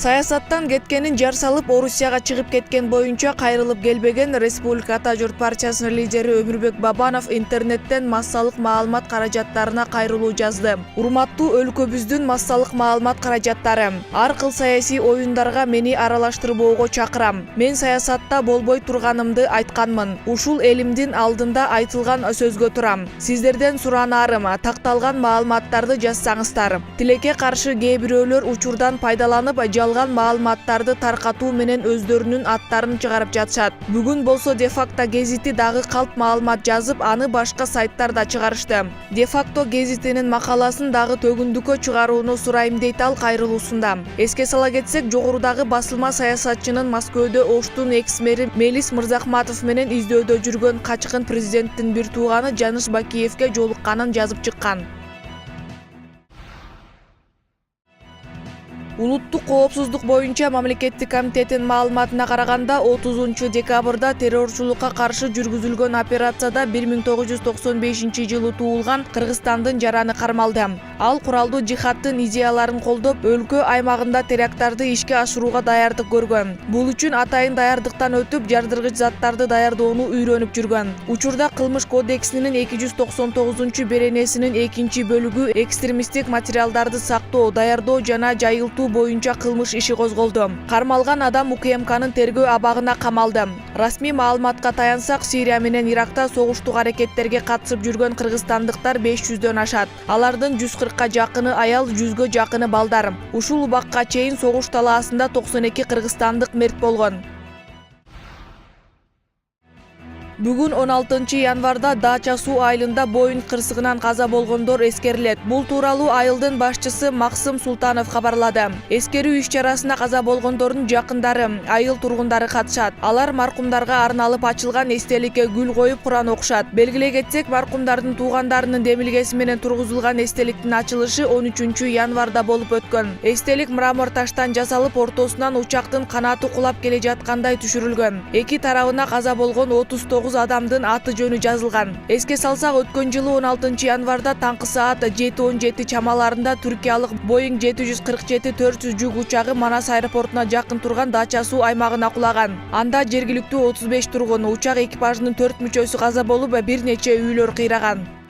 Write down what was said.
Саясаттан кеткенин жар салып Орусияга чыгып кеткен боюнча кайрылып келбеген Республика Ата журт партиясынын лидери Өмүрбек Бабанов интернеттен массалык маалымат каражаттарына кайрылуу жазды. Урматтуу өлкөбүздүн массалык маалымат каражаттары, ар кыл саясий оюндарга мени аралаштырбоого чакырам. Мен саясатта болбой турганымды айтканмын. Ушул элимдин алдында айтылган сөзгө турам. Сиздерден суранарым, такталган маалыматтарды жазсаңыздар. Тилекке каршы кээ бирөөлөр учурдан пайдаланып жалган маалыматтарды таркатуу менен өздөрүнүн аттарын чыгарып жатышат. Бүгүн болсо де-факто гезити дагы калп маалымат жазып, аны башка сайттар да чыгарышты. De-факто гезитинин макаласын дагы төгүндүккө чыгарууну сурайм дейт ал кайрылуусунда. Эске сала кетсек, жогорудагы басылма саясатчынын Москвада Оштун экс-мэри Мелис Мырзахматов менен издөөдө жүргөн качкын президенттин бир тууганы Жаныш Бакиевке жолукканын жазып чыккан. Улуттук коопсуздук боюнча мамлекеттик комитеттин маалыматына караганда 30-декабрда террорчулукка каршы жүргүзүлгөн операцияда 1995-жылы туулган Кыргызстандын жараны кармалды. Ал куралдуу жихадтын идеяларын колдоп, өлкө аймагында теракттарды ишке ашырууга даярдык көргөн. Бул үчүн атайын даярдыктан өтүп, жардыргыч заттарды даярдоону үйрөнүп жүргөн. Учурда Кылмыш кодексинин 299-беренесинин 2-бөлүгү экстремисттик материалдарды сактоо, даярдоо жана жайылтуу боюнча кылмыш иши козголду. Кармалган адам УКМКнын тергөө абагына камалды. Расмий маалыматка таянсак, Сирия менен Иракта согуштук аракеттерге катышып жүргөн кыргызстандыктар 500дөн ашат. Алардын 140ка жакыны аял, 100гө жакыны балдар. Ушул убакка чейин согуш талаасында 92 кыргызстандык мерт болгон. Бүгүн 16-январда Дача суу айылында Боинг кырсыгынан каза болгондор эскерилет. Бул тууралуу айылдын башчысы Максым Султанов кабарлады. Эскерүү иш-чарасына каза болгондордун жакындары, айыл тургундары катышат. Алар маркумдарга арналып ачылган эстеликке гүл коюп Куран окушат. Белгилей кетсек, маркумдардын туугандарынын демилгеси менен тургузулган эстеликтин ачылышы 13-январда болуп өткөн. Эстелик мрамор таштан жасалып, ортосунан учактын канаты кулап келе жаткандай түшүрүлгөн. Эки тарабына каза болгон 39 адамдын аты жөнү жазылган. Эске салсак, өткөн жылы 16-январда таңкы саат 7:17 чамаларында түркиялык Боинг 747-400 жүк учагы Манас аэропортуна жакын турган Дача суу аймагына кулаган. Анда жергиликтүү 35 тургун, учак экипажынын 4 мүчөсү каза болуп, бир нече үйлөр кыйраган.